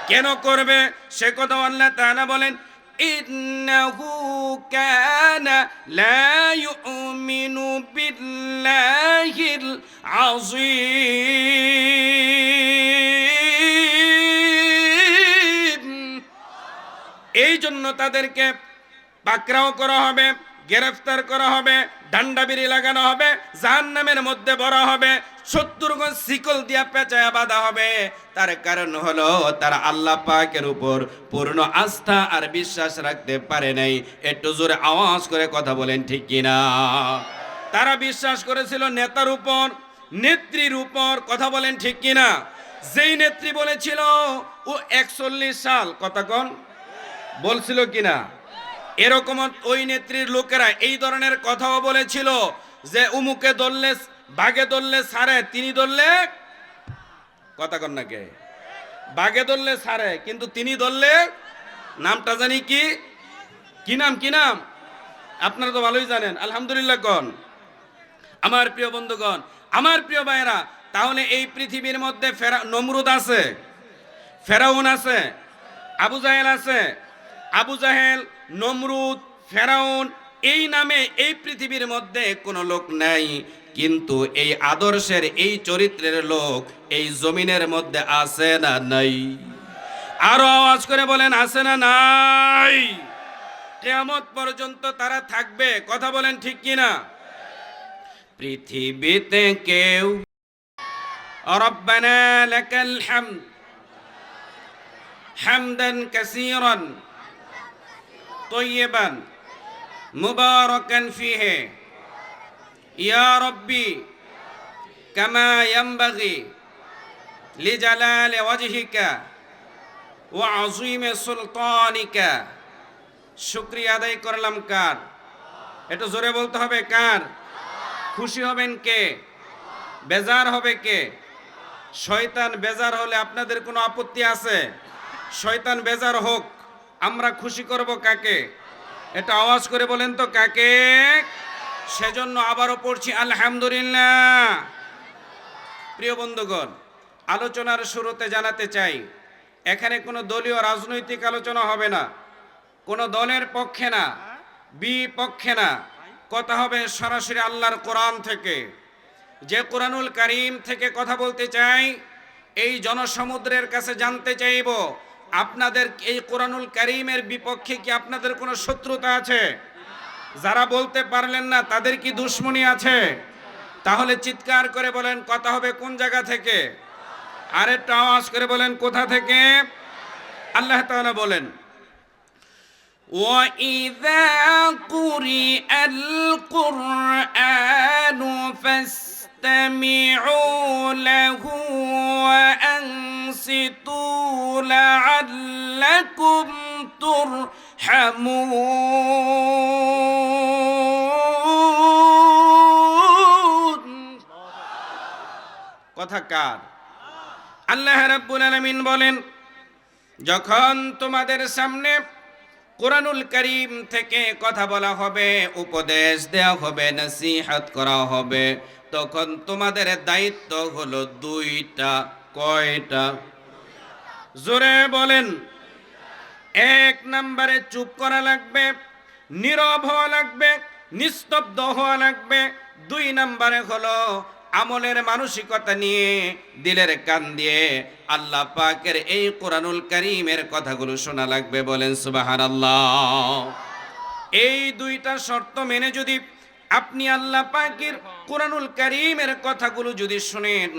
কেন করবে সে কথা আল্লাহ তাআলা বলেন, ইন্নাহু কানা লা ইউমিনু বিল্লাহিল আযীম। এই জন্য তাদেরকে পাকড়াও করা হবে, গ্রেফতার করা হবে, ডান্ডাবিড়ি লাগানো হবে, জাহান্নামের মধ্যে ভরা হবে, 70 গজ শিকল দিয়া পেঁচায়া বাঁধা হবে। তার কারণ হলো তারা আল্লাহ পাকের উপর পূর্ণ আস্থা আর বিশ্বাস রাখতে পারে নাই। একটু জোরে আওয়াজ করে কথা বলেন ঠিক কিনা? তারা বিশ্বাস করেছিল নেতার উপর, নেত্রীর উপর, কথা বলেন ঠিক কিনা? যেই নেত্রী বলেছিল ও 41 সাল, কথা কোন বলছিল কিনা? এরকম ওই নেত্রীর লোকেরা এই ধরনের কথাও বলেছিল যে উমুকে ধরলে বাঘে ধরলে ছাড়ে, তিনি ধরলে, কথা কন না কে, বাঘে ধরলে ছাড়ে কিন্তু তিনি ধরলে, নামটা জানি কি, কি নাম, কি নাম? আপনারা তো ভালোই জানেন, আলহামদুলিল্লাহ কন। আমার প্রিয় বন্ধুগণ, আমার প্রিয় ভাইয়েরা, তাহলে এই পৃথিবীর মধ্যে নমরুদ আছে, ফেরাউন আছে, আবু জাহেল আছে। আবু জাহেল, নমরুদ, ফেরাউন এই নামে এই পৃথিবীর মধ্যে কোনো লোক নাই, কিন্তু এই আদর্শের, এই চরিত্রের লোক এই জমিনের মধ্যে আছে না নাই? আরো আওয়াজ করে বলেন, আছে না নাই? কিয়ামত পর্যন্ত তারা থাকবে, কথা বলেন ঠিক কিনা? পৃথিবীতে কেউ রব্বানা লাকাল হামদ হামদান কাসীরান طيبا مباركا فيه يا ربي كما ينبغي لجلال وجهك وعظيم سلطانك। শুকরিয়া আদায় করলাম কার? একটু জোরে বলতে হবে কার? খুশি হবেন কে? বেজার হবে কে? শয়তান বেজার হলে আপনাদের কোনো আপত্তি আছে? শয়তান বেজার হোক, আমরা খুশি করব কাকে? এটা আওয়াজ করে বলেন তো কাকে? সেজন্য আবারও পড়ছি আলহামদুলিল্লাহ। প্রিয় বন্ধুগণ, আলোচনার শুরুতে জানাতে চাই, এখানে কোনো দলীয় রাজনৈতিক আলোচনা হবে না, কোনো দলের পক্ষে না, বিপক্ষে না, কথা হবে সরাসরি আল্লাহর কোরআন থেকে। যে কোরআনুল কারীম থেকে কথা বলতে চাই, এই জনসমুদ্রের কাছে জানতে চাইব, আপনাদের এই কোরআনুল কারীমের বিপক্ষে কি আপনাদের কোনো শত্রুতা আছে? যারা বলতে পারলেন না তাদের কি দুশ্মনী আছে? তাহলে চিৎকার করে বলেন, কথা হবে কোন জায়গা থেকে? আর একটু আওয়াজ করে বলেন, কোথা থেকে? আল্লাহ তাআলা বলেন, وَإِذَا قُرِئَ الْقُرْآنُ فَاسْتَمِعُوا لَهُ وَأَنصِتُوا لَعَلَّكُمْ تُرْحَمُونَ। কথা কার? আল্লাহ রাব্বুল আলামিন বলেন, যখন তোমাদের সামনে কোরআনুল কারীম থেকে কথা বলা হবে, উপদেশ দেওয়া হবে, নসিহত করা হবে, তখন তোমাদের দায়িত্ব হলো দুইটা। কয়টা? জোরে বলেন। এক নম্বরে চুপ করা লাগবে, নীরব হওয়া লাগবে, নিস্তব্ধ হওয়া লাগবে। দুই নম্বরে হলো আমলের মানসিকতা নিয়ে, দিলের কান দিয়ে আল্লাহ পাকের এই কোরআনুল কারীমের কথাগুলো শোনা লাগবে। বলেন সুবহানাল্লাহ। এই দুইটা শর্ত মেনে যদি আপনি আল্লাহ পাকের কোরআনুল কারীমের কথাগুলো যদি শুনেন,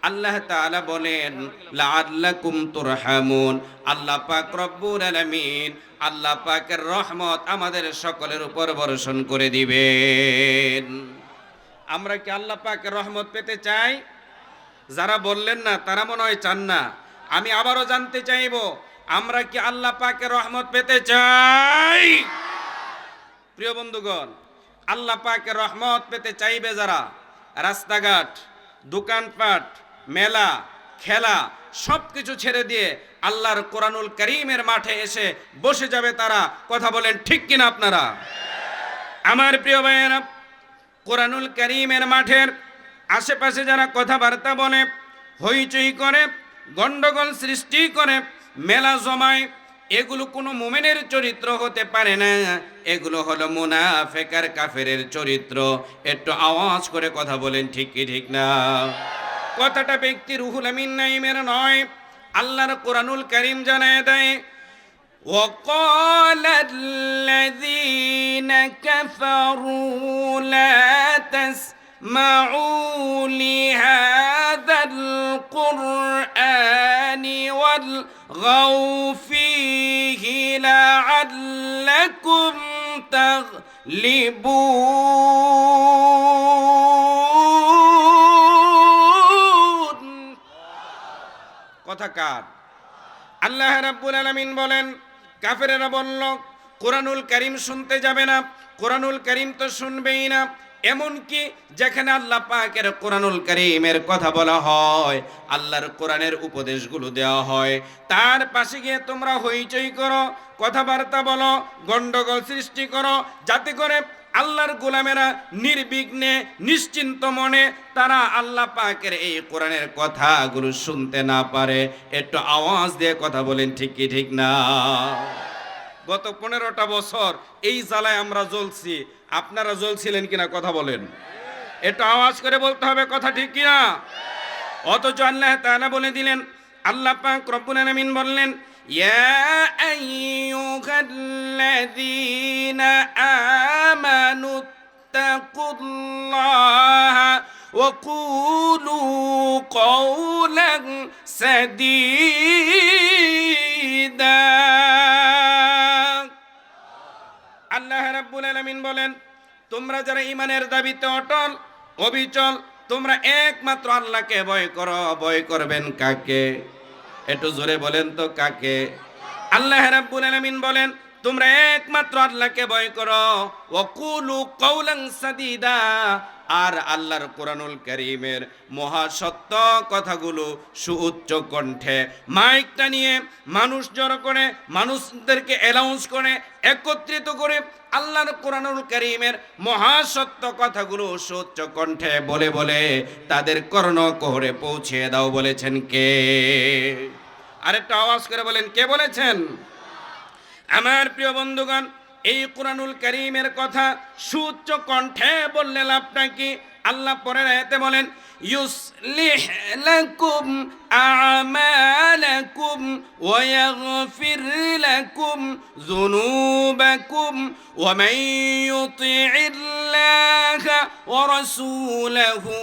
আল্লাহ তাআলা বলেন লাআল্লাকুম তুরহামুন, আল্লাহ পাক রব্বুল আলামিন, আল্লাহ পাকের রহমত আমাদের সকলের উপর বর্ষণ করে দিবেন। আমরা কি আল্লাহ পাকের রহমত পেতে চাই? যারা বললেন না তারা মনে হয় চান না। আমি আবারও জানতে চাইব, আমরা কি আল্লাহ পাকের রহমত পেতে চাই? প্রিয় বন্ধুগণ, আল্লাহ পাকের রহমত পেতে চাইবে যারা, রাস্তাঘাট, দোকানপাট, মেলা, খেলা সব কিছু ছেড়ে দিয়ে আল্লাহর কোরআনুল কারীমের মাঠে এসে বসে যাবে তারা। কথা বলেন ঠিক কিনা আপনারা? আমার প্রিয় ভাইয়েরা, কোরআনুল কারীমের মাঠের আশেপাশে যারা কথাবার্তা বলে, হইচই করে, গন্ডগোল সৃষ্টি করে, মেলা জমায়, এগুলো কোনো মুমিনের চরিত্র হতে পারে না, এগুলো হলো মুনাফিক আর কাফেরের চরিত্র। একটু আওয়াজ করে কথা বলেন, ঠিক কি ঠিক না? কথাটা ব্যক্তি রুহুল আমিন নাইমের নয়, আল্লাহর কোরআনুল কারীম জানায় দেয়, وقال الذين كفروا لا تسمعوا لهذا القرآن والغوا فيه لعلكم تغلبون। কথা কার? আল্লাহ রাব্বুল আলামিন বলেন, কাফেরেরা বলল কোরআনুল কারীম শুনতে যাবে না, কোরআনুল কারীম তো শুনবেই না। এমনকি যেখানে আল্লাহ পাকের কোরআনুল কারীমের কথা বলা হয়, আল্লাহর কোরআনের উপদেশগুলো দেওয়া হয়, তার পাশে গিয়ে তোমরা হইচই করো, কথাবার্তা বলো, গন্ডগোল সৃষ্টি করো, যাতে করে আল্লাহর গোলামেরা নির্বিঘ্নে নিশ্চিন্ত মনে তারা আল্লাহ পাকের এই কোরআনের কথাগুলো শুনতে না পারে। একটু আওয়াজ দিয়ে কথা বলেন, ঠিক কি ঠিক না? গত 15টা বছর এই জ্বালায় আমরা জ্বলছি, আপনারা জ্বলছিলেন কিনা কথা বলেন। একটু আওয়াজ করে বলতে হবে, কথা ঠিক কিনা? অথচ আল্লাহ তাআলা বলে দিলেন, আল্লাহ পাক রব্বুল আলামিন বললেন, ইয়া আইয়ুহাল্লাযীনা আমানু তাকুল্লাহা ওয়া কুলু কওলান সাদীদা। আল্লাহ রাব্বুল আলামিন বলেন, তোমরা যারা ঈমানের দাবিতে অটল অবিচল, তোমরা একমাত্র আল্লাহকে ভয় করো। ভয় করবেন কাকে? একটু জোরে বলেন তো, কাকে? আল্লাহ রাব্বুল আলামিন বলেন, তোমরা একমাত্র আল্লাহকে ভয় করো। ওয়াকুলু কওলান সাদীদা, আর আল্লাহর কোরআনুল কারীমের মহাসত্য কথাগুলো সুউচ্চ কণ্ঠে মাইকটা নিয়ে মানুষ জড়ো করে, মানুষদেরকে অ্যানাউন্স করে, একত্রিত করে আল্লাহর কোরআনুল কারীমের মহাসত্য কথাগুলো সুউচ্চ কণ্ঠে বলে বলে তাদের কর্ণকুহরে পৌঁছে দাও বলেছেন কে? আরেকটা আওয়াজ করে বলেন, কে বলেছেন? আমার প্রিয় বন্ধুগণ, এই কোরআনুল কারীমের কথা সুউচ্চ কণ্ঠে বললে লাভটা কি? আল্লাহ পরের আয়াতে বলেন, ইউসলিহ লাকুম আ'মালাকুম ওয়া ইয়াগফির লাকুম যুনুবাকুম ওয়া মান ইউতি'ইল্লাহা ওয়া রাসূলাহু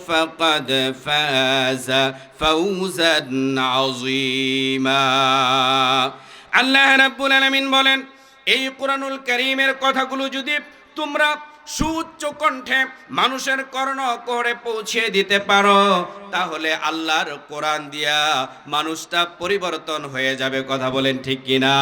ফাকাদ ফাযা ফাওজান আযীমা। আল্লাহ রাব্বুল আলামিন বলেন, এই কোরআনুল কারীমের কথাগুলো যদি তোমরা সুউচ্চ কণ্ঠে মানুষের কর্ণকুহরে পৌঁছে দিতে পারো, তাহলে আল্লাহর কোরআন দিয়া মানুষটা পরিবর্তন হয়ে যাবে। কথা বলেন ঠিক কিনা?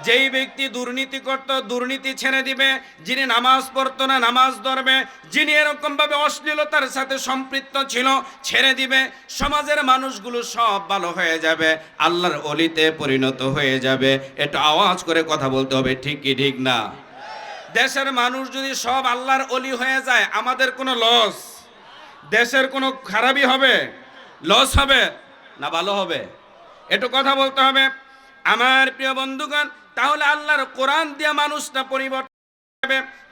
যেই ব্যক্তি দুর্নীতি করত, দুর্নীতি ছেড়ে দিবে। যিনি নামাজ পড়তো না, নামাজ ধরবে। যিনি এরকম ভাবে অশ্লীলতার সাথে সম্পৃক্ত ছিল, ছেড়ে দিবে। সমাজের মানুষগুলো সব ভালো হয়ে যাবে, আল্লাহর অলিতে পরিণত হয়ে যাবে। একটু আওয়াজ করে কথা বলতে হবে, ঠিক কি ঠিক না? দেশের মানুষ যদি সব আল্লাহর অলি হয়ে যায়, আমাদের কোনো লস? দেশের কোনো খারাপই হবে? লস হবে না ভালো হবে? একটু কথা বলতে হবে আমার প্রিয় বন্ধুগণ। তাহলে আল্লাহর কোরআন দিয়ে মানুষটা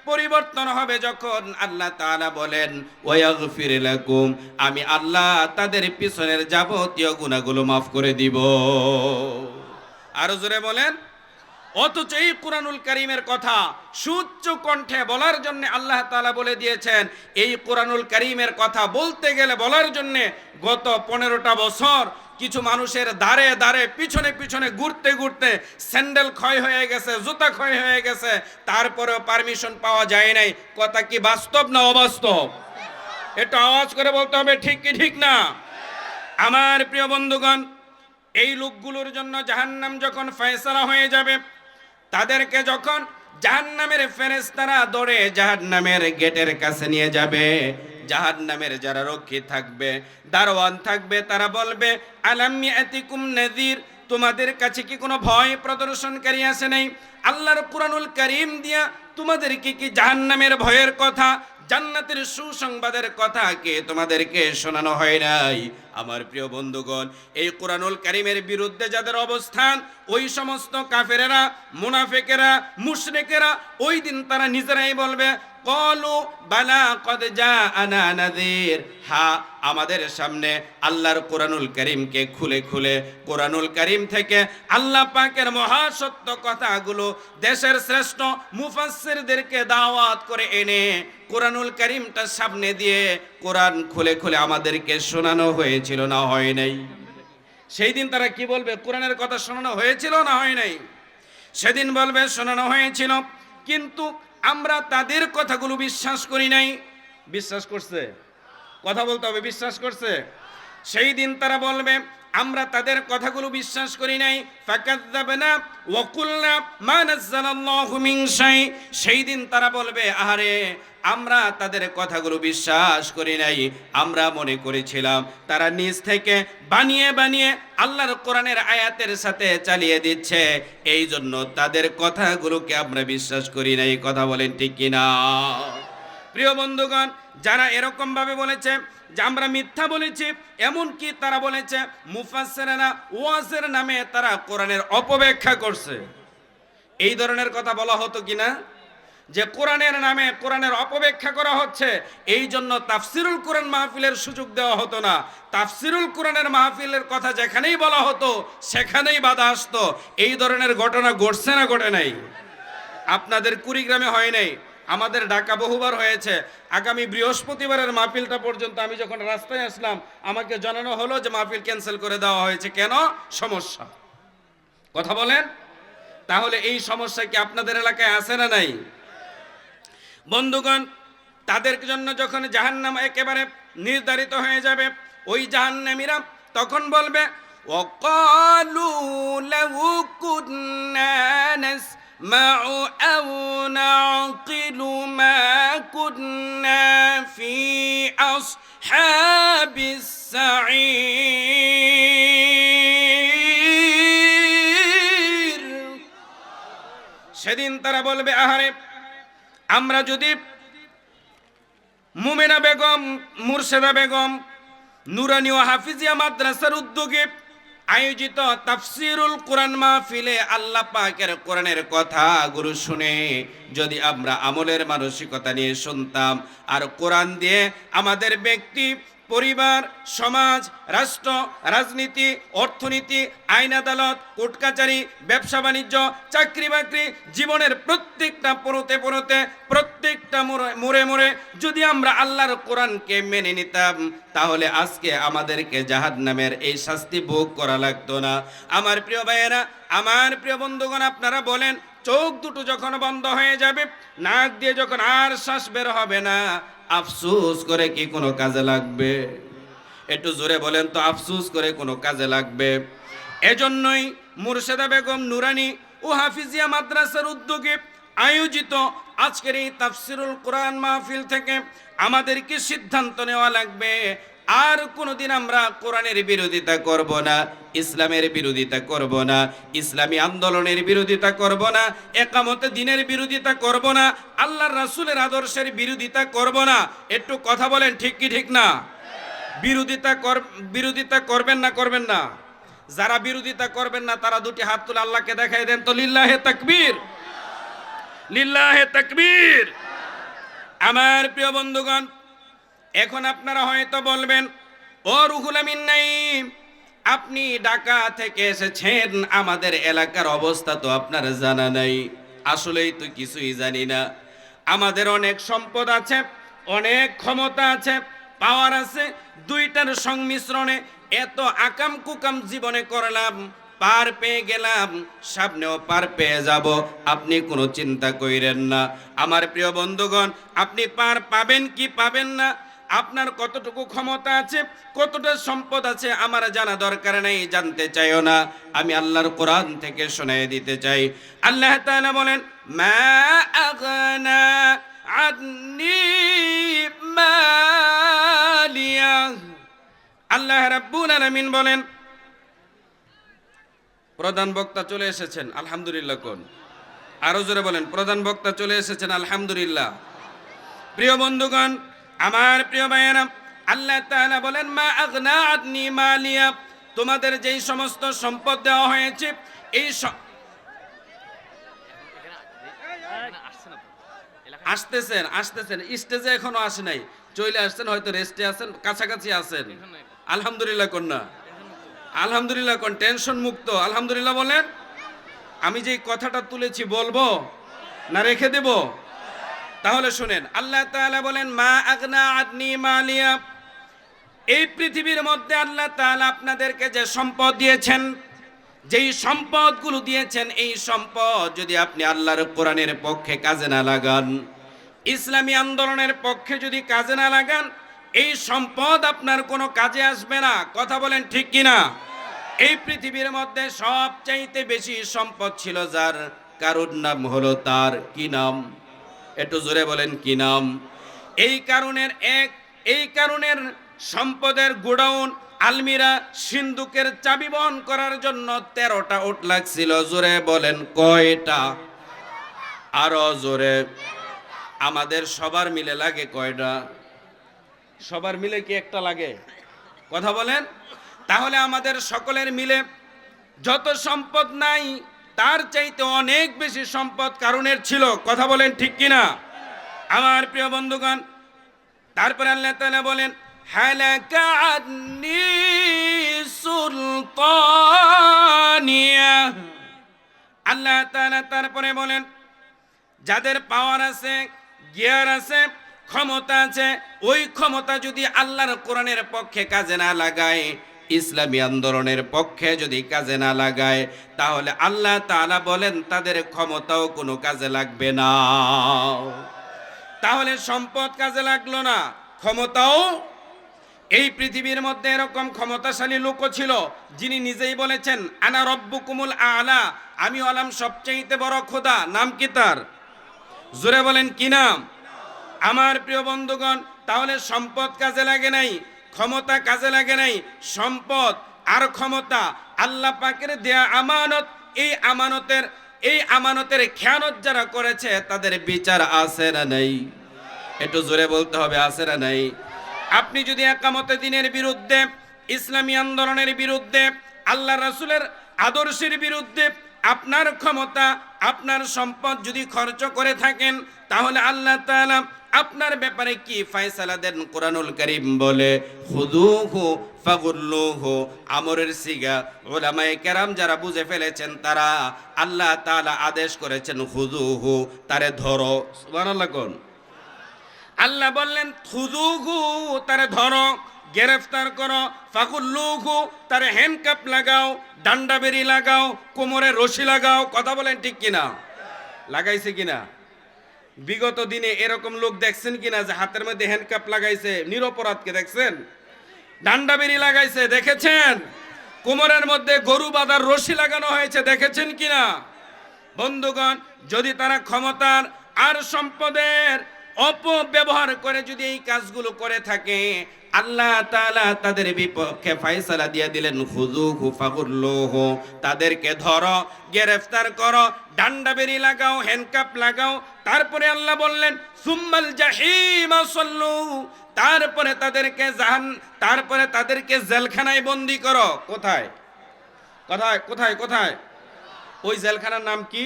পরিবর্তন হবে যখন আল্লাহ তাআলা বলেন, ওয়াগফির লাকুম, আমি আল্লাহ তাদের পিছনের যাবতীয় গুনাহগুলো মাফ করে দিব। আরো জোরে বলেন। অথচ এই কোরআনুল কারীমের কথা সুউচ্চ কণ্ঠে বলার জন্য আল্লাহ তাআলা বলে দিয়েছেন, এই কোরআনুল কারীমের কথা বলতে গেলে বলার জন্য গত 15টা বছর কিছু মানুষের দাঁড়ে দাঁড়ে পিছনে পিছনে ঘুরতে ঘুরতে স্যান্ডেল ক্ষয় হয়ে গেছে, জুতা ক্ষয় হয়ে গেছে, তারপরেও পারমিশন পাওয়া যায় নাই। কথা কি বাস্তব না অবাস্তব? একটু আওয়াজ করে বলতে হবে, ঠিক কি ঠিক না? আমার প্রিয় বন্ধুগণ, এই লোকগুলোর জন্য জাহান্নাম যখন ফয়সালা হয়ে যাবে, তাদেরকে যখন জাহান্নামের ফেরেশতারা ধরে জাহান্নামের গেটের কাছে নিয়ে যাবে, জাহান্নামের যারা রক্ষী থাকবে, দারোয়ান থাকবে, তারা বলবে, আলাম ইয়াতিকুম নাযীর, তোমাদের কাছে কি কোনো ভয় প্রদর্শনকারী আসে নাই? আল্লাহর কোরআনুল কারীম দিয়া তোমাদেরকে কি জাহান্নামের ভয়ের কথা জান্নাতের সুসংবাদের কথা কে তোমাদেরকে শোনানো হয় নাই? আমার প্রিয় বন্ধুগণ, এই কোরআনুল কারীমের বিরুদ্ধে যাদের অবস্থান, ওই সমস্ত কাফেরেরা, মুনাফিকেরা, মুশরিকেরা ওই দিন তারা নিজেরাই বলবে, ক্বালু বালা ক্বাদ জাআনা নাযীর, হ্যাঁ আমাদের সামনে আল্লাহর কোরআনুল কারীমকে খুলে খুলে কোরআনুল কারীম থেকে আল্লাহ পাকের মহাসত্য কথাগুলো দেশের শ্রেষ্ঠ মুফাসসিরদেরকে দাওয়াত করে এনে কোরআনুল কারীমটা সামনে দিয়ে কোরআন খুলে খুলে আমাদেরকে শোনানো হয়েছিল, না হয় নাই? সেই দিন তারা কি বলবে? কোরআনের কথা শোনানো হয়েছিল না হয় নাই? সেদিন বলবে শোনানো হয়েছিল, কিন্তু আমরা তাদের কথাগুলো বিশ্বাস করি নাই। বিশ্বাস করছে? কথা বলতে হবে, বিশ্বাস করছে? সেই দিন তারা বলবে আমরা তাদের কথাগুলো বিশ্বাস করি নাই। ফাকাযযাবনা ওয়া কুলনা মা নাযালাল্লাহু মিন শাই, সেই দিন তারা বলবে আহারে আমরা তাদের কথাগুলো বিশ্বাস করি নাই, আমরা মনে করেছিলাম তারা নিজ থেকে বানিয়ে বানিয়ে আল্লাহর কোরআনের আয়াতের সাথে চালিয়ে দিচ্ছে, এই জন্য তাদের কথাগুলোকে আমরা বিশ্বাস করি নাই। কথা বলেন ঠিক কিনা? প্রিয় বন্ধুগণ, যারা এরকম ভাবে বলেছে যে আমরা মিথ্যা বলেছি, এমনকি তারা বলেছে মুফাসসিররা ওয়াজের নামে তারা কোরআনের অপব্যাখ্যা করছে, এই ধরনের কথা বলা হতো কিনা? যে কোরআনের নামে কোরআনের অপব্যাখ্যা করা হচ্ছে, এই জন্য তাফসিরুল কোরআন মাহফিলের সুযোগ দেওয়া হতো না। তাফসিরুল কোরআনের মাহফিলের কথা যেখানেই বলা হতো সেখানেই বাধা আসতো। এই ধরনের ঘটনা ঘটছে না ঘটে নাই? আপনাদের কুড়িগ্রামে হয় নাই, আমাদের ঢাকা বহুবার হয়েছে। আগামী বৃহস্পতিবারের মাহফিলটা পর্যন্ত আমি যখন রাস্তায় আসলাম আমাকে জানানো হলো যে মাহফিল ক্যান্সেল করে দেওয়া হয়েছে। কেন? সমস্যা। কথা বলেন। তাহলে এই সমস্যা কি আপনাদের এলাকায় আছে না নাই? বন্ধুগণ, তাদের জন্য যখন জাহান্নাম একেবারে নির্ধারিত হয়ে যাবে, ওই জাহান্নামীরা তখন বলবে ওয়াকালু লাউ কুন্না নাসমাউ আও নাকিলু মা কুন্না ফি আসহাবিস সাঈর। সেদিন তারা বলবে আহারে আমরা যদি মুমিনা বেগম, মুর্শেদা বেগম নুরানি ও হাফিজিয়া মাদ্রাসার উদ্যোগে আয়োজিত তাফসিরুল কোরআন মাহফিলে আল্লাহ পাকের কোরআনের কথাগুলো শুনে যদি আমরা আমলের মানসিকতা নিয়ে শুনতাম, আর কোরআন দিয়ে আমাদের ব্যক্তি, পরিবার, সমাজ, রাষ্ট্র, রাজনীতি, অর্থনীতি, আইন আদালত, কোর্ট কাচারি, ব্যবসা বাণিজ্য, চাকরি বাকরি, জীবনের প্রত্যেকটা পরতে পরতে, প্রত্যেকটা মোড়ে মোড়ে যদি আমরা আল্লাহর কোরআনকে মেনে নিতাম, তাহলে আজকে আমাদেরকে জাহান্নামের এই শাস্তি ভোগ করা লাগতো না। আমার প্রিয় ভাইয়েরা, আমার প্রিয় বন্ধুগণ, আপনারা বলেন চোখ দুটো যখন বন্ধ হয়ে যাবে, নাক দিয়ে যখন আর শ্বাস বের হবে না, আফসোস করে কি কোনো কাজে লাগবে? একটু জোরে বলেন তো, আফসোস করে কোনো কাজে লাগবে? এজন্যই মুর্শেদা বেগম নুরানি ও হাফিজিয়া মাদ্রাসার উদ্যোগে আয়োজিত আজকের এই তাফসিরুল কোরআন মাহফিল থেকে আমাদেরকে সিদ্ধান্ত নেওয়া লাগবে, আর কোনোদিন আমরা কোরআনের বিরোধিতা করব না, ইসলামের বিরোধিতা করব না, ইসলামী আন্দোলনের বিরোধিতা করব না, একামতে দিনের বিরোধিতা করব না, আল্লাহর রাসূলের আদর্শের বিরোধিতা করব না। একটু কথা বলেন ঠিক কি ঠিক না? বিরোধিতা করবেন না, করবেন না? যারা বিরোধিতা করবেন না তারা দুটি হাত তুলে আল্লাহকে দেখাই দেন তো, লিল্লাহে তাকবীর, লিল্লাহে তাকবীর। আমার প্রিয় বন্ধুগণ, এখন আপনারা হয়তো বলবেন ও রুহুল আমিন নাঈম, আপনি ঢাকা থেকে এসেছেন, আমাদের এলাকার অবস্থা তো আপনার জানা নাই। আসলেই তো কিছুই জানি না। আমাদের অনেক সম্পদ আছে, অনেক ক্ষমতা আছে, পাওয়ার আছে, দুইটার সংমিশ্রণে এত আকাম কুকাম জীবনে করলাম, পার পেয়ে গেলাম, সামনেও পার পেয়ে যাব, আপনি কোনো চিন্তা কইরেন না। আমার প্রিয় বন্ধুগণ, আপনি পার পাবেন কি পাবেন না, আপনার কতটুকু ক্ষমতা আছে, কতটা সম্পদ আছে আমার জানা দরকার নেই, জানতে চাইও না। আমি আল্লাহর কোরআন থেকে শোনায় দিতে চাই। আল্লাহ তাআলা বলেন মা আগনা আন্নি মালিয়া। আল্লাহ রাব্বুল আলামিন বলেন, প্রধান বক্তা চলে এসেছেন, আলহামদুলিল্লাহ কোন? আরো জোরে বলেন, প্রধান বক্তা চলে এসেছেন, আলহামদুলিল্লাহ। প্রিয় বন্ধুগণ, আমার প্রিয় ভাইয়েরা, আল্লাহ তাআলা বলেন মা আগনা আদনি মালিয়া, তোমাদের যেই সমস্ত সম্পদ দেওয়া হয়েছে এই আসতেছেন স্টেজে এখনো আসে নাই, চলে আসছেন, হয়তো রেস্টে আছেন, কাছাকাছি আছেন। আলহামদুলিল্লাহ কন্যা, আলহামদুলিল্লাহ কোন, টেনশন মুক্ত আলহামদুলিল্লাহ বলেন। আমি যে কথাটা তুলেছি বলবো না রেখে দেব? তাহলে শুনেন, আল্লাহ তাআলা বলেন মা আগনা আদনি মালিয়া, এই পৃথিবীর মধ্যে আল্লাহ তাআলা আপনাদেরকে যে সম্পদ দিয়েছেন, যেই সম্পদগুলো দিয়েছেন, এই সম্পদ যদি আপনি আল্লাহর কোরআনের পক্ষে কাজে না লাগান, ইসলামী আন্দোলনের পক্ষে যদি কাজে না লাগান, এই সম্পদ আপনার কোনো কাজে আসবে না। কথা বলেন ঠিক কিনা? এই পৃথিবীর মধ্যে সবচাইতে বেশি সম্পদ ছিল যার, কারুর নাম হলো তার কি নাম? একটু জোরে বলেন কি নাম? এই কারণের সম্পদের গোডাউন, আলমিরা, সিন্ধুকের চাবি বহন করার জন্য 13টা উট লাগছিল। জোরে বলেন কয়টা? আরো জোরে। আমাদের সবার মিলে লাগে কয়টা? সবার মিলে কি একটা লাগে? কথা বলেন। তাহলে আমাদের সকলের মিলে যত সম্পদ নাই, তার চাইতে অনেক বেশি সম্পদ কারুনের ছিল। কথা বলেন ঠিক কিনা? আমার প্রিয় বন্ধুগণ, তারপরে আল্লাহ তাআলা বলেন হালাকা আন্নি সুলতানিয়া। আল্লাহ তাআলা তারপরে বলেন যাদের পাওয়ার আছে, গিয়ার আছে, ক্ষমতা আছে, ওই ক্ষমতা যদি আল্লাহর কোরআনের পক্ষে কাজে না লাগায়, ইসলামী আন্দোলনের পক্ষে যদি কাজে না লাগায়, তাহলে আল্লাহ তাআলা বলেন তাদের ক্ষমতাও কোনো কাজে লাগবে না। তাহলে সম্পদ কাজে লাগলো না, ক্ষমতাও। এই পৃথিবীর মধ্যে এরকম ক্ষমতাশালী লোকও ছিল যিনি নিজেই বলেছেন আনা রব্বুকুমুল আলা, আমি হলাম সবচেয়ে বড় খোদা। নাম কি তার? জোরে বলেন কি নাম? আমার প্রিয় বন্ধুগণ, তাহলে সম্পদ কাজে লাগে নাই, ক্ষমতা কাজে লাগে নাই। সম্পদ আর ক্ষমতা আল্লাহ পাকের দেয়া আমানত। এই আমানতের খেয়ানত যারা করেছে তাদের বিচার আছে না নাই? একটু জোরে বলতে হবে, আছে না নাই? আপনি যদি একামতে দিনের বিরুদ্ধে, ইসলামী আন্দোলনের বিরুদ্ধে, আল্লাহ রাসূলের আদর্শের বিরুদ্ধে আপনার ক্ষমতা, আপনার সম্পদ যদি খরচ করে থাকেন, তাহলে আল্লাহ তাআলা আপনার ব্যাপারে কি ফয়সালা দেন? কোরআনুল কারীম বলে খুযুহু ফাগুল্লুহু, আমরের সিগা। উলামায়ে কেরাম যারা বুঝে ফেলেছেন তারা, আল্লাহ তাআলা আদেশ করেছেন খুযুহু, তারে ধরো। সুবহানাল্লাহ কোন। আল্লাহ বললেন খুযুহু, তারে ধরো, গ্রেফতার করো। ফাগুল্লুহু, তারে হ্যান্ডকাপ লাগাও, ডান্ডা বেরি লাগাও, কোমরে রশি লাগাও। কথা বলেন ঠিক কিনা? লাগাইছে কিনা? বিগত দিনে এরকম লোক দেখছেন কিনা যে হাতের মধ্যে হ্যান্ডকাপ লাগাইছে? নিরপরাধকে দেখছেন? ডান্ডা বেরি লাগাইছে দেখেছেন? কোমরের মধ্যে গরু বাঁধার রশি লাগানো হয়েছে দেখেছেন কিনা? বন্ধুগণ, যদি তারা ক্ষমতার আর সম্পদের অপব্যবহার করে যদি এই কাজগুলো করে থাকে, আল্লাহ তাআলা তাদের বিপক্ষে ফয়সালা দিয়ে দিলেন খুযুহু ফাগুল্লুহু, তাদেরকে ধরো, গ্রেফতার করো, ডান্ডা বেরি লাগাও, হ্যান্ডকাপ লাগাও। তারপরে আল্লাহ বললেন সুম্মাল জাহিম সাল্লু, তারপরে তাদেরকে জেলখানায় বন্দী করো। কোথায়? কোথায় কোথায় কোথায়? ওই জেলখানার নাম কি?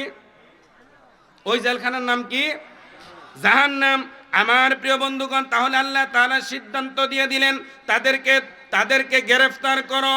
ওই জেলখানার নাম কি? জাহান্নাম। আমার প্রিয় বন্ধুগণ, তাহলে আল্লাহ তাআলা সিদ্ধান্ত দিয়ে দিলেন তাদেরকে গ্রেফতার করো,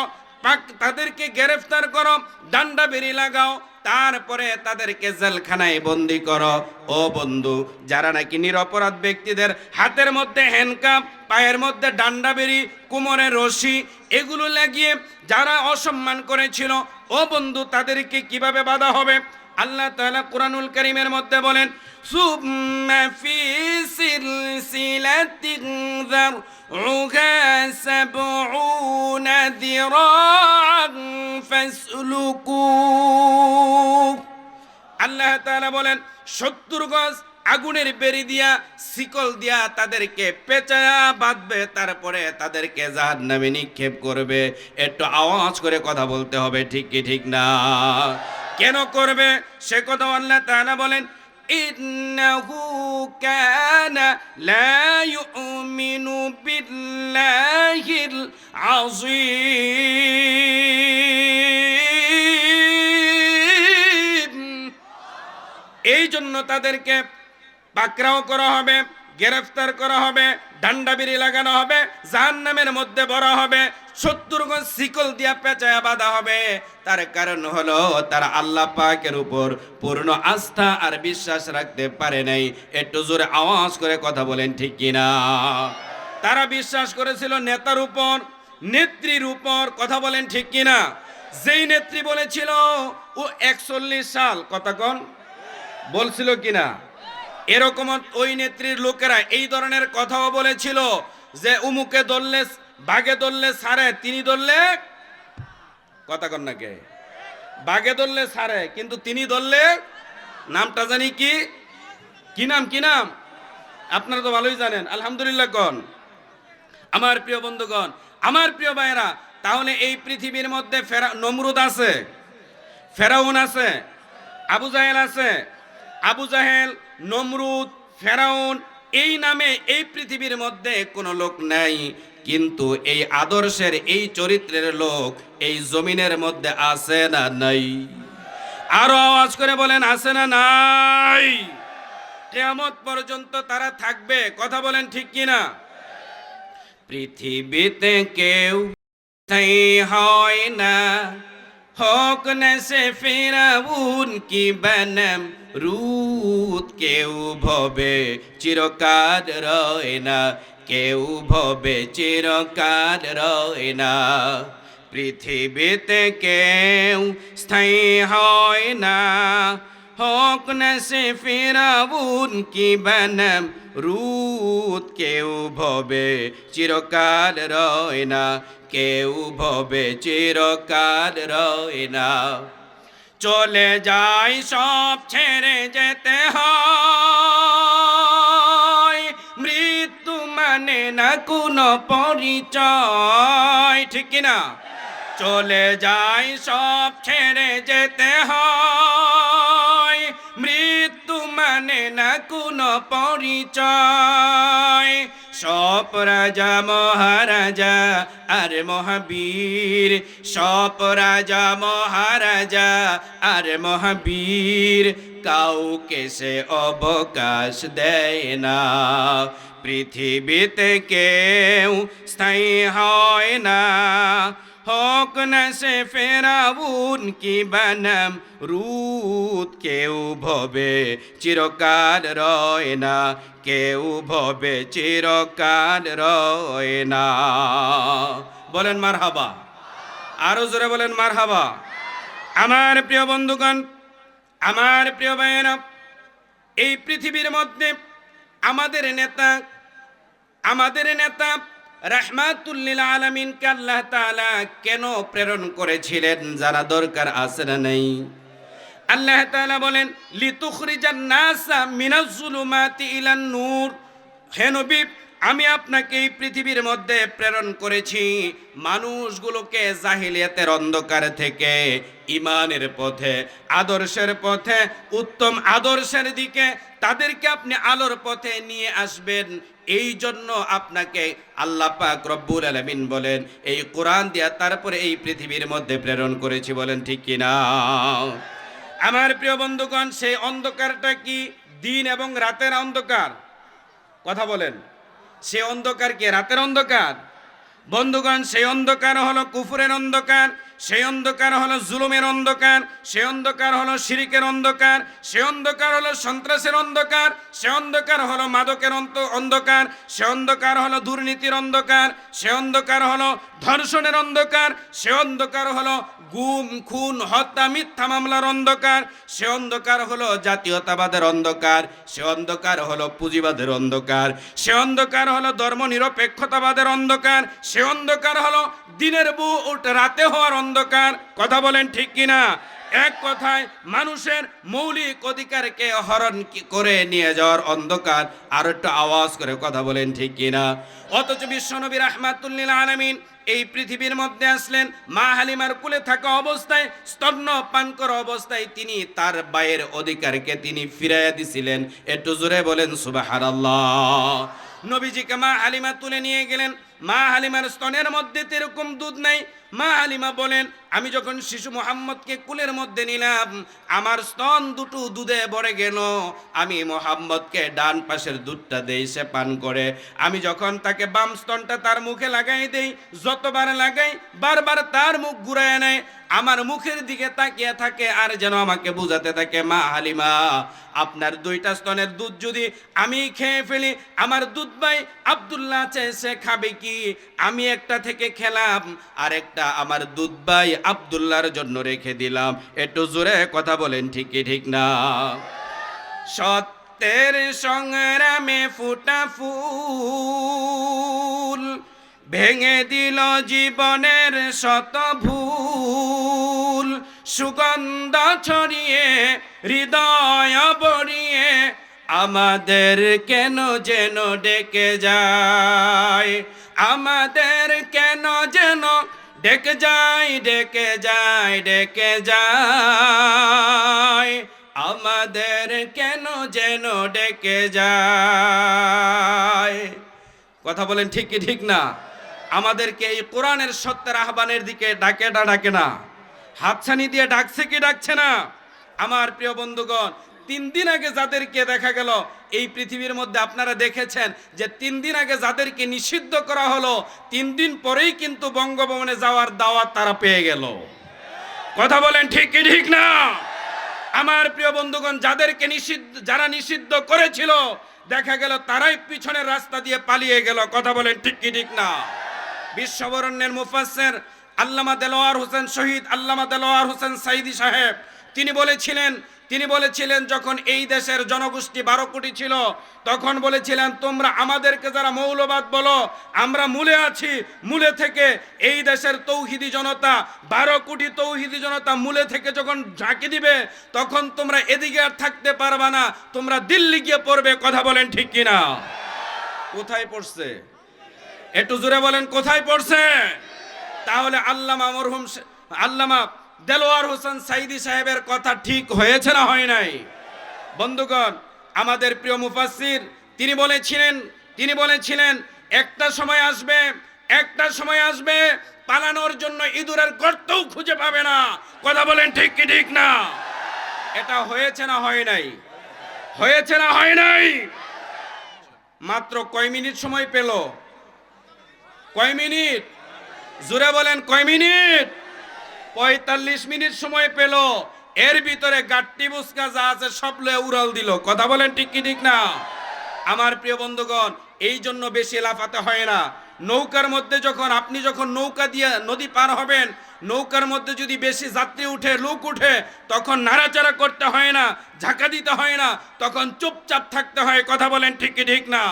গ্রেফতার করো, ডান্ডা বেরি লাগাও, তারপরে তাদেরকে জেলখানায় বন্দী করো। ও বন্ধু, যারা নাকি নিরপরাধ ব্যক্তিদের হাতের মধ্যে হ্যান্ডকাপ, পায়ের মধ্যে ডান্ডা বেরি, কোমরে রশি, এগুলো লাগিয়ে যারা অসম্মান করেছিল, ও বন্ধু, তাদেরকে কিভাবে বাধা হবে? আল্লাহ তাআলা কুরআনুল কারীমের মধ্যে বলেন সুম্মা ফি সিলসিলাতিন যারউহা সাবউনা যিরাআন ফাসলুকু। আল্লাহ তাআলা বলেন 70 গজ আগুনের বেড়ি দিয়া, শিকল দিয়া তাদেরকে পেঁচায়া বাঁধবে, তারপরে তাদেরকে জাহান্নামে নিক্ষেপ করবে। একটু আওয়াজ করে কথা বলতে হবে, ঠিক কি ঠিক না? কেন করবে সে কথা আল্লাহ তাআলা বলেন إنه كان لا يؤمن بالله العظيم এই জন্য তাদেরকে পাকড়াও করা হবে, গ্রেফতার করা হবে, ডান্ডা বিড়ি লাগানো হবে, জাহান্নামের মধ্যে ভরা হবে, 70 গজ শিকল দিয়া পেঁচায়া বাঁধা হবে। তার কারণ হলো তারা আল্লাহ পাকের উপর পূর্ণ আস্থা আর বিশ্বাস রাখতে পারে নাই। একটু জোরে আওয়াজ করে কথা বলেন ঠিক কিনা? তারা বিশ্বাস করেছিল নেতার উপর, নেত্রীর উপর। কথা বলেন ঠিক কিনা? যেই নেত্রী বলেছিল ও 41 সাল, কথা কোন বলছিল কিনা? এরকম ওই নেত্রীর লোকেরা এই ধরনের কথাও বলেছিল যে উমুকে ধরলে বাঘে ধরলে ছাড়ে, তিনি ধরলে কথা কন না কে, বাঘে ধরলে ছাড়ে কিন্তু তিনি ধরলে, নামটা জানি কি, কি নাম, কি নাম? আপনারা তো ভালোই জানেন, আলহামদুলিল্লাহ কন। আমার প্রিয় বন্ধুগণ, আমার প্রিয় ভাইয়েরা, তাহলে এই পৃথিবীর মধ্যে নমরুদ আছে, ফেরাউন আছে, আবু জাহেল আছে। আবু জাহেল, নমরুদ, ফেরাউন এই নামে এই পৃথিবীর মধ্যে কোনো লোক নাই, কিন্তু এই আদর্শের, এই চরিত্রের লোক এই জমিনের মধ্যে আছে না নাই? আরো আওয়াজ করে বলেন আছে না নাই? কিয়ামত পর্যন্ত তারা থাকবে। কথা বলেন ঠিক কিনা? পৃথিবীতে কেউ স্থায়ী হয় না, হোক না সে ফিরাউন কি বানাম রুত। কেউ ভবে চিরকাল রয় না, কেউ ভবে চিরকাল রয় না। পৃথিবীতে কেউ স্থায়ী হয় না, হোক না সে ফিরাউন কি বানাম রুত। কেউ ভবে চিরকাল রয় না, কেউ ভবে চিরকাল রয় না। চলে যাই সব ছেড়ে যেতে হয়, মৃত্যু মানে না কোনো পরিচয়, ঠিক কিনা? চলে যাই সব ছেড়ে যেতে হয়, মৃত্যু মানে না কোনো পরিচয়। সব রাজা মহারাজা আর মহাবীর, সব রাজা মহারাজা আর মহাবীর, কাউকে সে অবকাশ দেয় না। পৃথিবীতে কেউ স্থায়ী হয় না, হোক না সে ফেরাউন কি বানাম রুত। কেউ ভবে চিরকাল রয় না, কেউ ভবে চিরকাল রয় না। বলেন মারহাবা, আরো জোরে বলেন মারহাবা। আমার প্রিয় বন্ধুগণ, আমার প্রিয় ভাইয়েরা, এই পৃথিবীর মধ্যে আমাদের নেতা রাহমাতুল লিল আলামিনকে আল্লাহ তাআলা কেন প্রেরণ করেছিলেন জানা দরকার আছে না নাই? আল্লাহ তাআলা বলেন লিতুখরিজান নাসা মিনাজ জুলুমাতি ইলান নূর। হে নবী, আমি আপনাকে এই পৃথিবীর মধ্যে প্রেরণ করেছি মানুষগুলোকে জাহিলিয়াতের অন্ধকার থেকে ঈমানের পথে, আদর্শের পথে, উত্তম আদর্শের দিকে তাদেরকে আপনি আলোর পথে নিয়ে আসবেন। এই জন্য আপনাকে আল্লাহ পাক রব্বুল আলামিন বলেন এই কোরআন দিয়া তারপরে এই পৃথিবীর মধ্যে প্রেরণ করেছি। বলেন ঠিক কিনা? আমার প্রিয় বন্ধুগণ, সেই অন্ধকারটা কি? দিন এবং রাতের অন্ধকার। কথা বলেন, সে অন্ধকার কি রাতের অন্ধকার? বন্ধুগণ, সেই অন্ধকার হলো কুফরের অন্ধকার, সেই অন্ধকার হলো জুলুমের অন্ধকার, সেই অন্ধকার হলো শিরিকের অন্ধকার, সেই অন্ধকার হলো সন্ত্রাসের অন্ধকার, সেই অন্ধকার হলো মাদকের অন্ধকার, সেই অন্ধকার হলো দুর্নীতির অন্ধকার, সেই অন্ধকার হলো ধর্ষণের অন্ধকার, সেই অন্ধকার হলো গুম খুন হত্যা মিথ্যা মামলার অন্ধকার, সে অন্ধকার হলো জাতীয়তাবাদের অন্ধকার, সে অন্ধকার হলো পুঁজিবাদের অন্ধকার, সে অন্ধকার হলো ধর্মনিরপেক্ষতাবাদের অন্ধকার, সে অন্ধকার হলো দিনের বুট রাতে হওয়ার অন্ধকার। কথা বলেন ঠিক কিনা? এক কথায় মানুষের মৌলিক অধিকারকে হরণ করে নিয়ে যাওয়ার অন্ধকার। আর একটু আওয়াজ করে কথা বলেন ঠিক কিনা? অথচ বিশ্বনবী রাহমাতুল্লিল আলামিন এই পৃথিবীর মধ্যে আসলেন মা হালিমার কোলে থাকা অবস্থায়, স্তন্য পান করা অবস্থায় তিনি তার ভাইয়ের অধিকারকে তিনি ফিরাইয়া দিছিলেন। একটু জোরে বলেন সুবহানাল্লাহ। নবীজিকে মা হালিমা তুলে নিয়ে গেলেন। মা হালিমার স্তনের মধ্যে এরকম দুধ নাই। মা হালিমা বলেন, আমি যখন শিশু মুহাম্মদকে কুলের মধ্যে নিলাম, আমার স্তন দুটো দুধে ভরে গেল। আমি মুহাম্মদকে ডান পাশের দুধটা দেই, সে পান করে। আমি যখন তাকে বাম স্তনটা তার মুখে লাগাই দেই, যতবার লাগাই বারবার তার মুখ ঘুরায় নেয়, আমার মুখের দিকে তাকিয়ে থাকে আর যেন আমাকে বুঝাতে থাকে, মা হালিমা আপনার দুইটা স্তনের দুধ যদি আমি খেয়ে ফেলি, আমার দুধ ভাই আব্দুল্লাহ আছে, সে খাবে কি? আমি একটা থেকে খেলাম, আর একটা আমার দুধ ভাই আব্দুল্লাহর জন্য রেখে দিলাম। একটু জোরে কথা বলেন ঠিক কি ঠিক না? সত্যের সংগ্রামে ফুটা ফুল ভেঙে দিল জীবনের শত ভুল, সুগন্ধ ছড়িয়ে হৃদয় ভরিয়ে আমাদের কেন যেন ডেকে যায়, আমাদের কেন যেন ডেকে যায়, ডেকে যায়, ডেকে যায়, আমাদের কেন যেন ডেকে যায়। কথা বলেন ঠিক কি ঠিক না? আমাদেরকে এই কোরআনের সত্যের আহ্বানের দিকে ডাকে না ডাকে না? হাতছানি দিয়ে ডাকছে কি ডাকছে না? আমার প্রিয় বন্ধুগণ, 3 দিন আগে যাদেরকে দেখা গেল এই পৃথিবীর মধ্যে, আপনারা দেখেছেন যে 3 দিন আগে যাদেরকে নিষিদ্ধ করা হলো, 3 দিন পরেই কিন্তু বঙ্গভবনে যাওয়ার দাওয়াত তারা পেয়ে গেল। কথা বলেন ঠিক কি ঠিক না? আমার প্রিয় বন্ধুগণ, যারা নিষিদ্ধ করেছিল দেখা গেল তারাই পিছনের রাস্তা দিয়ে পালিয়ে গেল। কথা বলেন ঠিক কি ঠিক না? বিশ্ববরণ্যের মুফাসসির আল্লামা দেলোয়ার হোসেন শহীদ আল্লামা দেলোয়ার হোসেন সাইদি সাহেব তিনি বলেছিলেন যখন এই দেশের জনগোষ্ঠী 12 কোটি ছিল, তখন বলেছিলেন তোমরা আমাদেরকে যারা মৌলবাদ বলো, আমরা মূলে আছি। মূলে থেকে এই দেশের তৌহিদি জনতা, 12 কোটি তৌহিদি জনতা মূলে থেকে যখন ঝাঁকি দিবে, তখন তোমরা এদিকে আর থাকতে পারবা না, তোমরা দিল্লি গিয়ে পড়বে। কথা বলেন ঠিক কিনা? কোথায় পড়ছে? একটু জোরে বলেন কোথায় পড়ছে? তাহলে আল্লামা দেলোয়ার হোসেন সাইদি সাহেবের কথা ঠিক হয়েছে না হয় নাই? বন্ধুগণ, আমাদের প্রিয় মুফাসসির তিনি বলেছিলেন একটা সময় আসবে পালানোর জন্য ইঁদুরের গর্তও খুঁজে পাবে না। কথা বলেন ঠিক কি ঠিক না? এটা হয়েছে না হয় নাই? হয়েছে না হয় নাই? মাত্র কয় মিনিট সময় পেল? কয় মিনিট? জোরে বলেন কয় মিনিট? 45 মিনিট সময় পেল। এর ভিতরে গাট্টি বুসকা যা আছে সব লয়ে উড়াল দিল। কথা বলেন ঠিক কি ঠিক না? আমার প্রিয় বন্ধুগণ, এই জন্য বেশি লাফাতে হয় না। নৌকার মধ্যে আপনি যখন নৌকা দিয়ে নদী পার হবেন, নৌকার মধ্যে যদি বেশি যাত্রী উঠে, লোক উঠে, তখন নাড়াচাড়া করতে হয় না, ঝাঁকা দিতে হয় না, তখন চুপচাপ থাকতে হয়। কথা বলেন ঠিক কি ঠিক না?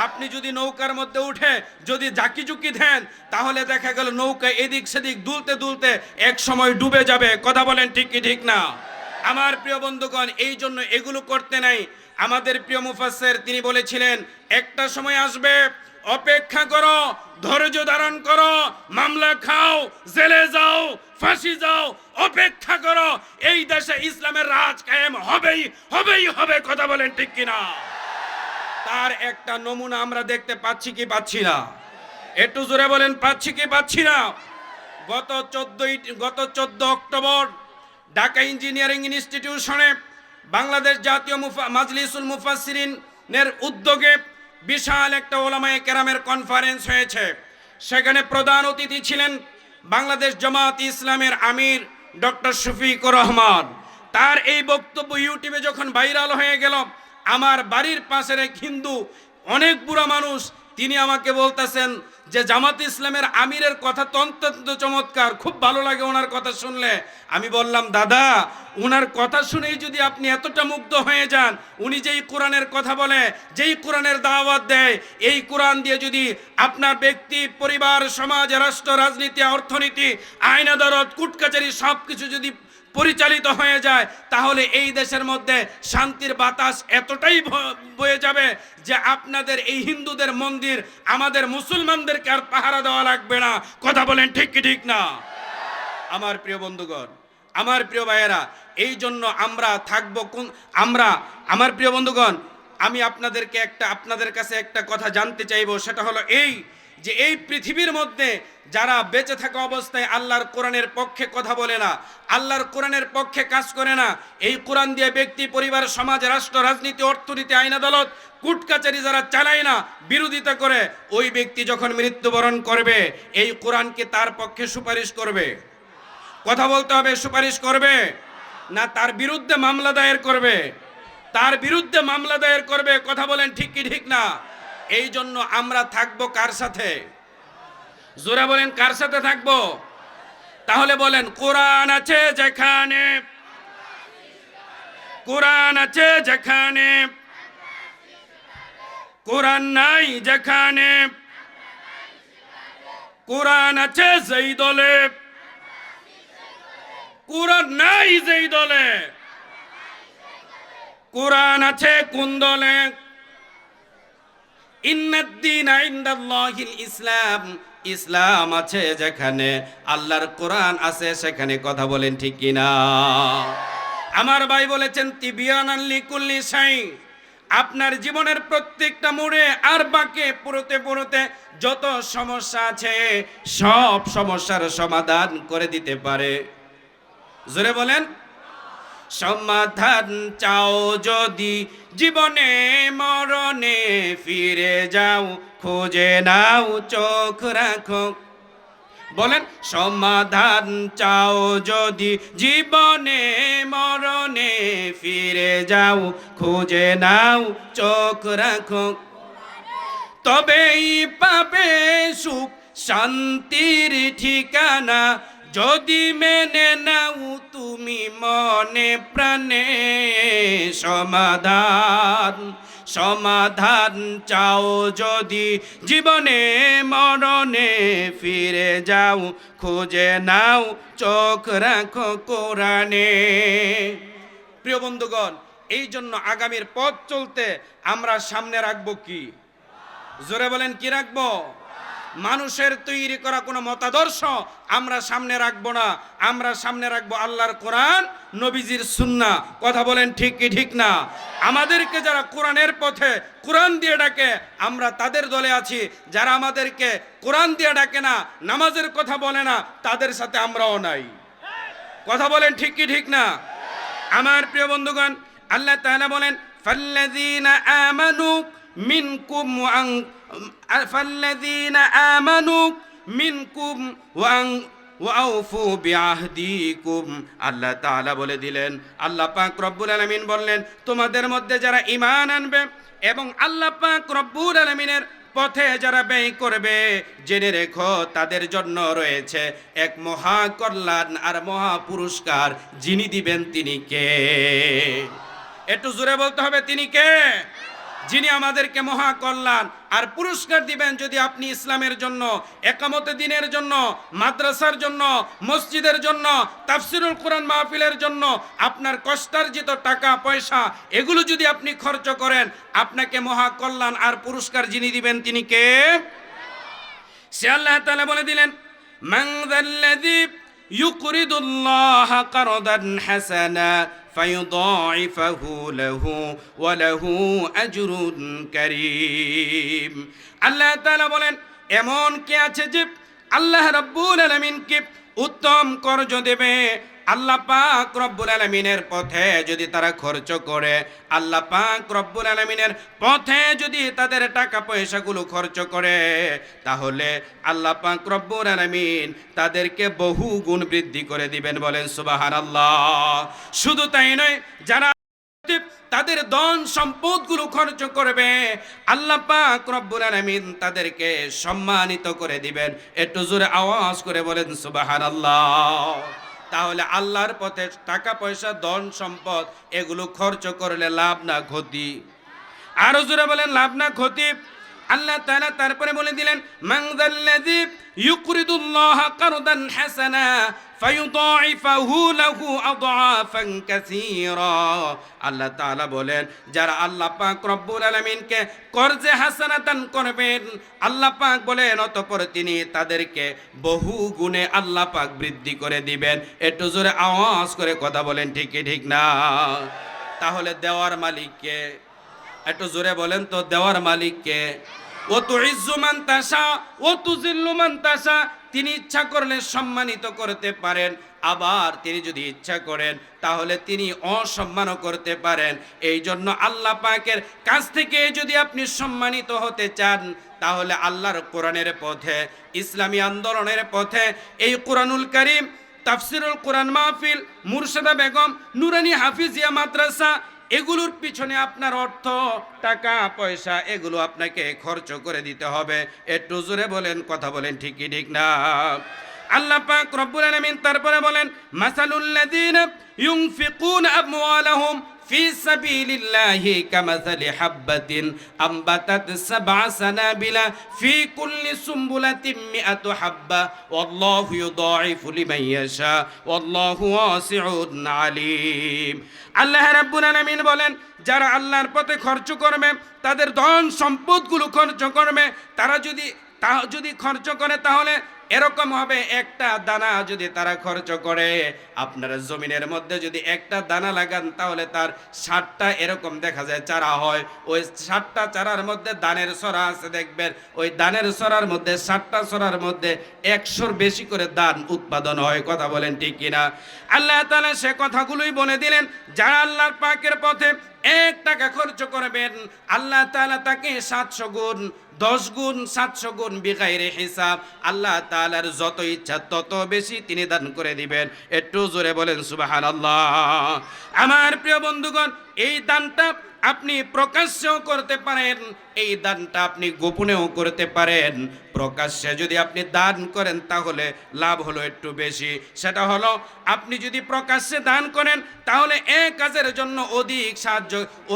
আপনি যদি নৌকার মধ্যে উঠে যদি জাকি জুকি দেন, তাহলে দেখা গেল নৌকা এদিক সেদিক দুলতে দুলতে এক সময় ডুবে যাবে। কথা বলেন ঠিক কি ঠিক না? আমার প্রিয় বন্ধুগণ, এই জন্য এগুলো করতে নাই। আমাদের প্রিয় মুফাসসির তিনি বলেছিলেন একটা সময় আসবে, অপেক্ষা করো, ধৈর্য ধারণ করো, মামলা খাও, জেলে যাও, ফাঁসি যাও, অপেক্ষা করো, এই দেশে ইসলামের রাজ কায়েম হবেই হবেই হবে। কথা বলেন ঠিক কিনা? তার একটা নমুনা আমরা দেখতে পাচ্ছি কি পাচ্ছি না? একটু জোরে বলেন পাচ্ছি কি পাচ্ছি না? গত 14 অক্টোবর ঢাকা ইঞ্জিনিয়ারিং ইনস্টিটিউশনে বাংলাদেশ জাতীয় মাজলিসুল মুফাসসিরিনের উদ্যোগে বিশাল একটা ওলামায়ে কেরামের কনফারেন্স হয়েছে। সেখানে প্রধান অতিথি ছিলেন বাংলাদেশ জামাত ইসলামের আমির ডক্টর শফিকুর রহমান। তার এই বক্তব্য ইউটিউবে যখন ভাইরাল হয়ে গেল, আমার বাড়ির পাশের এক হিন্দু অনেক বুড়া মানুষ, তিনি আমাকে বলতেছেন যে জামাত ইসলামের আমিরের কথা তো অত্যন্ত চমৎকার, খুব ভালো লাগে ওনার কথা শুনলে। আমি বললাম, দাদা, ওনার কথা শুনেই যদি আপনি এতটা মুগ্ধ হয়ে যান, উনি যেই কোরআনের কথা বলে, যেই কোরআনের দাওয়াত দেয়, এই কোরআন দিয়ে যদি আপনার ব্যক্তি, পরিবার, সমাজ, রাষ্ট্র, রাজনীতি, অর্থনীতি, আইন আদালত, কোর্ট কাছারি সব কিছু যদি পরিচালিত হয়ে যায়, তাহলে এই দেশের মধ্যে শান্তির বাতাস এতটাই বয়ে যাবে যে আপনাদের এই হিন্দুদের মন্দির আমাদের মুসলমানদেরকে আর পাহারা দেওয়া লাগবে না। কথা বলেন ঠিক কি ঠিক না? আমার প্রিয় বন্ধুগণ, আমার প্রিয় ভাইয়েরা, এই জন্য আমরা থাকবো আমার প্রিয় বন্ধুগণ, আমি আপনাদের কাছে একটা কথা জানতে চাইবো, সেটা হলো এই যে এই পৃথিবীর মধ্যে যারা বেঁচে থাকা অবস্থায় আল্লাহর কোরআনের পক্ষে কথা বলে না, আল্লাহর কোরআনের পক্ষে কাজ করে না, এই কোরআন দিয়ে ব্যক্তি, পরিবার, সমাজ, রাষ্ট্র, রাজনীতি, অর্থনীতি, আইন আদালত, কোর্ট কাচারি যারা চালায় না, বিরোধিতা করে, ওই ব্যক্তি যখন মৃত্যুবরণ করবে এই কোরআনকে তার পক্ষে সুপারিশ করবে? কথা বলতে হবে, সুপারিশ করবে না তার বিরুদ্ধে মামলা দায়ের করবে? তার বিরুদ্ধে মামলা দায়ের করবে। কথা বলেন ঠিক কি ঠিক না? এই জন্য আমরা থাকবো কার সাথে? জোরে বলেন, কার সাথে থাকবো? তাহলে বলেন, কোরআন আছে যেখানে, কোরআন আছে যেখানে, কোরআন নাই যেখানে, কোরআন আছে যেই দলে, কোরআন নাই যেই দলে, কোরআন আছে কোন দলে? ইন্নাদ-দীনা ইনদাল্লাহিল ইসলাম, ইসলাম আছে যেখানে, আল্লাহর কোরআন আছে সেখানে। কথা বলেন ঠিক কি না? আমার ভাই বলেছেন, তিবিয়ানান লিকুল্লি শাই, আপনার জীবনের প্রত্যেকটা মোড়ে আর বাঁকে পুরোতে পুরোতে যত সমস্যা আছে সব সমস্যার সমাধান করে দিতে পারে। জোরে বলেন, সমাধান চাও যদি জীবনে মরণে, ফিরে যাও খুঁজে নাও চোখ রাখো। বলেন, সমাধান চাও যদি জীবনে মরণে, ফিরে যাও খুঁজে নাও চোখ রাখো। তবেই পাবে সুখ শান্তির ঠিকানা, যদি মেনে নাও তুমি মনে প্রাণে। সমাধান, সমাধান চাও যদি জীবনে মরণে, ফিরে যাও খুঁজে নাও চোখ রাখো কোরআনে। প্রিয় বন্ধুগণ, এই জন্য আগামীর পথ চলতে আমরা সামনে রাখবো কি? জোরে বলেন, কি রাখবো? মানুষের তৈরি করা কোনো মতাদর্শ আমরা সামনে রাখবো না, আমরা সামনে রাখবো আল্লাহর কোরআন, নবীজির সুন্নাহ। কথা বলেন ঠিক কি ঠিক না? আমাদেরকে যারা কোরআনের পথে কোরআন দিয়ে ডাকে আমরা তাদের দলে আছি, যারা আমাদেরকে কোরআন দিয়ে ডাকে না, নামাজের কথা বলে না, তাদের সাথে আমরাও নাই। কথা বলেন ঠিক কি ঠিক না? আমার প্রিয় বন্ধুগণ, আল্লাহ তাআলা বলেন, ফাল্লাযীনা আমানু মিনকুম ফাল্লাযীনা আমানু মিনকুম ওয়াউফু বিআহদিকুম। আল্লাহ তাআলা বলে দিলেন, আল্লাহ পাক রব্বুল আলামিন বললেন, তোমাদের মধ্যে যারা ঈমান আনবে এবং আল্লাহ পাক রব্বুল আলামিনের পথে যারা ব্যয় করবে, জেনে রেখো তাদের জন্য রয়েছে এক মহা কল্যাণ আর মহা পুরস্কার। যিনি দিবেন তিনি কে? একটু জোরে বলতে হবে, তিনি কে? যিনি আমাদেরকে মহা কল্যাণ আর পুরস্কার দিবেন যদি আপনি ইসলামের জন্য, একামতে দ্বীনের জন্য, মাদ্রাসার জন্য, মসজিদের জন্য, তাফসিরুল কোরআন মাহফিলের জন্য আপনার কষ্টার্জিত টাকা পয়সা এগুলো যদি আপনি খরচ করেন, আপনাকে মহা কল্যাণ আর পুরস্কার যিনি দিবেন তিনি কে? সে আল্লাহ তাআলা বলে দিলেন, মান যাল্লাযী ইউকরিদুল্লাহা কারদান হাসানা ফায়ুদাইফাহু লাহু ওয়া লাহু আজরুন কারীম। আল্লাহ তাআলা বলেন, এমন কে আছে যে আল্লাহ রাব্বুল আলামিনকে উত্তম কর্জ দেবে। আল্লাহ পাক রব্বুল আলামিনের পথে যদি তারা খরচ করে, আল্লাহ পাক রব্বুল আলামিনের পথে যদি তাদের টাকা পয়সাগুলো খরচ করে, তাহলে আল্লাহ পাক রব্বুল আলামিন তাদেরকে বহু গুণ বৃদ্ধি করে দিবেন। বলেন সুবহানাল্লাহ। শুধু তাই নয়, যারা তাদের ধন সম্পদগুলো খরচ করবে, আল্লাহ পাক রব্বুল আলামিন তাদেরকে সম্মানিত করে দিবেন। একটু জোরে আওয়াজ করে বলেন সুবহানাল্লাহ। তাহলে আল্লাহর পথে টাকা পয়সা, ধন সম্পদ এগুলো খরচ করলে লাভ না ক্ষতি? আরো জোরে বলেন, লাভ না ক্ষতি? আল্লাহ তাআলা তারপরে বলে দিলেন মান যাল্লাযী ইউকরিদুল্লাহা কারদান হাসানা ফায়ুদাইফাহু লাহু আদআফান কাসীরা। আল্লাহ তাআলা বলেন যারা আল্লাহ পাক রব্বুল আলামিনকে কর্জে হাসানা দান করবেন, আল্লাহ পাক বলেন অতঃপর তিনি তাদেরকে বহু গুণে আল্লাহ পাক বৃদ্ধি করে দিবেন। একটু জোরে আওয়াজ করে কথা বলেন ঠিক কি ঠিক না? তাহলে দেওয়ার মালিক কে? একটু জোরে বলেন তো, দেওয়ার মালিক কে? ও তুইজ্জু মান তাশা ও তুযিল্লু মান তাশা। তিনি ইচ্ছা করলে সম্মানিত করতে পারেন, আবার তিনি যদি ইচ্ছা করেন তাহলে তিনি অসম্মানও করতে পারেন। এই জন্য আল্লাহ পাকের কাছ থেকে যদি আপনি সম্মানিত হতে চান তাহলে আল্লাহর কোরআনের পথে, ইসলামী আন্দোলনের পথে এই কোরআনুল কারীম, তাফসিরুল কোরআন মাহফিল, মুর্শিদা বেগম নুরানি হাফিজিয়া মাদ্রাসা, এগুলোর পিছনে আপনার অর্থ, টাকা পয়সা এগুলো আপনাকে খরচ করে দিতে হবে। একটু জোরে বলেন, কথা বলেন ঠিক কি ঠিক না? আল্লাহ পাক রব্বুল আলামিন তারপরে বলেন মাসালুল লাযিনা ইউনফিকুনা আমওয়ালাহুম ফি সাবিলিল্লাহি কামাসালি হাববাতিন আমবাতাত সাবআ সানাবিলা ফি কুল্লি সুমবুলাতিন মিআতু হাব্বা ওয়াল্লাহু ইউদাইফু লিমান ইয়াশা ওয়াল্লাহু ওয়াসিউন আলীম। আল্লাহ রাব্বুল আলামিন বলেন যারা আল্লাহর পথে খরচ করবে, তাদের ধন সম্পদগুলো খরচ করবে, তারা যদি খরচ করে তাহলে এরকম হবে, একটা দানা যদি তারা খরচ করে, আপনারা জমিনের মধ্যে যদি একটা দানা লাগান তাহলে তার 60টা এরকম দেখা যায় চারা হয়। ওই 60টা চারার মধ্যে দানের ছড়া আছে, দেখবেন ওই দানের ছড়ার মধ্যে 60টা ছড়ার মধ্যে 100র বেশি করে দান উৎপাদন হয়। কথা বলেন ঠিক কিনা? আল্লাহ তাআলা সে কথাগুলোই বলে দিলেন যারা আল্লাহর পাকের পথে 1 টাকা খরচ করবেন, আল্লাহ তাআলা তাকে 700 গুণ, 10 গুণ, 700 গুণ বিগাইরে হিসাব, আল্লাহ তাআলার যত ইচ্ছা তত বেশি তিনি দান করে দিবেন। একটু জোরে বলেন সুবহানাল্লাহ। আমার প্রিয় বন্ধুগণ, এই দানটা আপনি প্রকাশ্যেও করতে পারেন, এই দানটা আপনি গোপনেও করতে পারেন। প্রকাশ্যে যদি আপনি দান করেন তাহলে লাভ হলো একটু বেশি। সেটা হলো আপনি যদি প্রকাশ্যে দান করেন তাহলে এক কাজের জন্য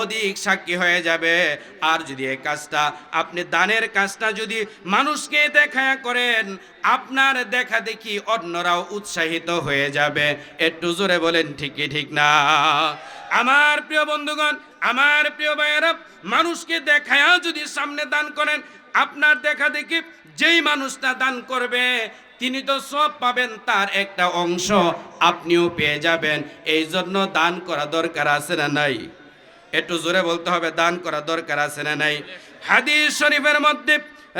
অধিক সাক্ষী হয়ে যাবে। আর যদি এই কাজটা আপনি দানের কাজটা যদি মানুষকে দেখায়া করেন, আপনার দেখা দেখি অন্যরাও উৎসাহিত হয়ে যাবে। একটু জোরে বলেন ঠিকই ঠিক না? আমার প্রিয় বন্ধুগণ, আমার প্রিয় ভাইয়েরা, মানুষকে দেখায়া যদি সামনে দান করেন, আপনার দেখা দেখি যেই মানুষটা দান করবে তিনি তো সব পাবেন, তার একটা অংশ আপনিও পেয়ে যাবেন। এই জন্য দান করা দরকার আছে না নাই? একটু জোরে বলতে হবে, দান করা দরকার আছে না নাই? হাদিস শরীফের মধ্যে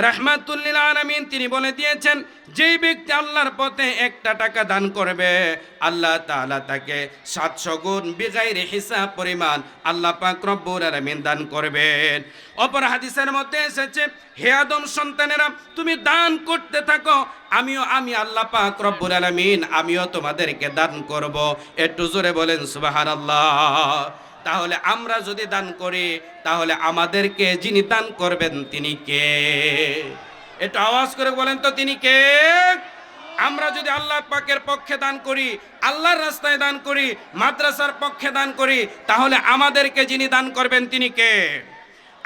রাহমাতুল লিল আলামিন তিনি বলে দিয়েছেন যেই ব্যক্তি আল্লাহর পথে 1 টাকা দান করবে, আল্লাহ তাআলা তাকে 700 গুণ বিগাইরে হিসাব পরিমাণ আল্লাহ পাক রব্বুল আলামিন দান করবেন। অপর হাদিসের মধ্যে এসেছে, হে আদম সন্তানেরা তুমি দান করতে থাকো, আমি আল্লাহ পাক রব্বুল আলামিন আমিও তোমাদেরকে দান করব। একটু জোরে বলেন সুবহানাল্লাহ। তাহলে আমরা যদি দান করি তাহলে আমাদেরকে যিনি দান করবেন তিনি কে? একটু আওয়াজ করে বলেন তো, তিনি কে? আমরা যদি আল্লাহ পাকের পক্ষে দান করি, আল্লাহর রাস্তায় দান করি, মাদ্রাসার পক্ষে দান করি, তাহলে আমাদেরকে যিনি দান করবেন তিনি কে?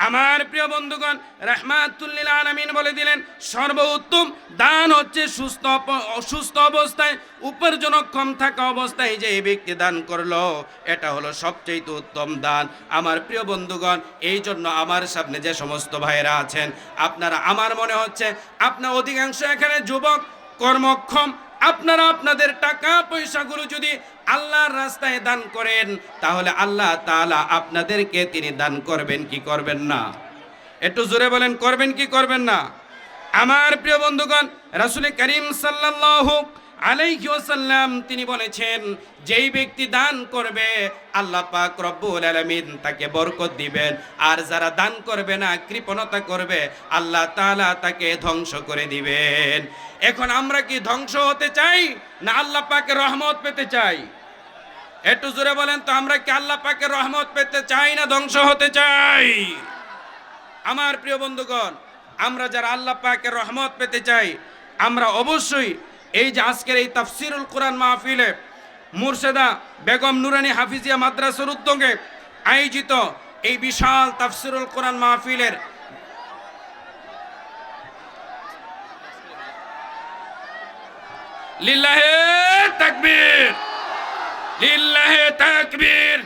আমার প্রিয় বন্ধুগণ, রাহমাতুল লিল আলামিন বলে দিলেন সর্বোত্তম দান হচ্ছে সুস্থ অবস্থায়, উপার্জনক্ষম থাকা অবস্থায় যে ব্যক্তি দান করলো, এটা হলো সবচেয়ে উত্তম দান। আমার প্রিয় বন্ধুগণ, এই জন্য আমার সামনে যে সমস্ত ভাইয়েরা আছেন, আপনারা, আমার মনে হচ্ছে আপনার অধিকাংশ এখানে যুবক, কর্মক্ষম, আপনারা আপনাদের টাকা পয়সাগুলো যদি আল্লাহর রাস্তায় দান করেন তাহলে আল্লাহ তাআলা আপনাদেরকে তিনি দান করবেন কি করবেন না? একটু জোরে বলেন, করবেন কি করবেন না? আমার প্রিয় বন্ধুগণ, রাসূল করিম সাল্লাল্লাহু আলাইহি ওয়াসাল্লাম তিনি বলেছেন যেই ব্যক্তি দান করবে আল্লাহ পাক রব্বুল আলামিন তাকে বরকত দিবেন, আর যারা দান করবে না, কৃপণতা করবে, আল্লাহ তাআলা তাকে ধ্বংস করে দিবেন। এখন আমরা কি ধ্বংস হতে চাই না আল্লাহ পাকের রহমত পেতে চাই? একটু জোরে বলেন তো, আমরা কি আল্লাহ পাকের রহমত পেতে চাই না ধ্বংস হতে চাই? আমার প্রিয় বন্ধুগণ, আমরা যারা আল্লাহ পাকের রহমত পেতে চাই, আমরা অবশ্যই এই যে আজকের এই তাফসিরুল কোরআন মাহফিলে মুর্শিদা বেগম নুরানি হাফিজিয়া মাদ্রাসার উদ্যোগে আয়োজিত এই বিশাল তাফসিরুল কোরআন মাহফিলের লিল্লাহে তাকবীর, লিল্লাহে তাকবীর।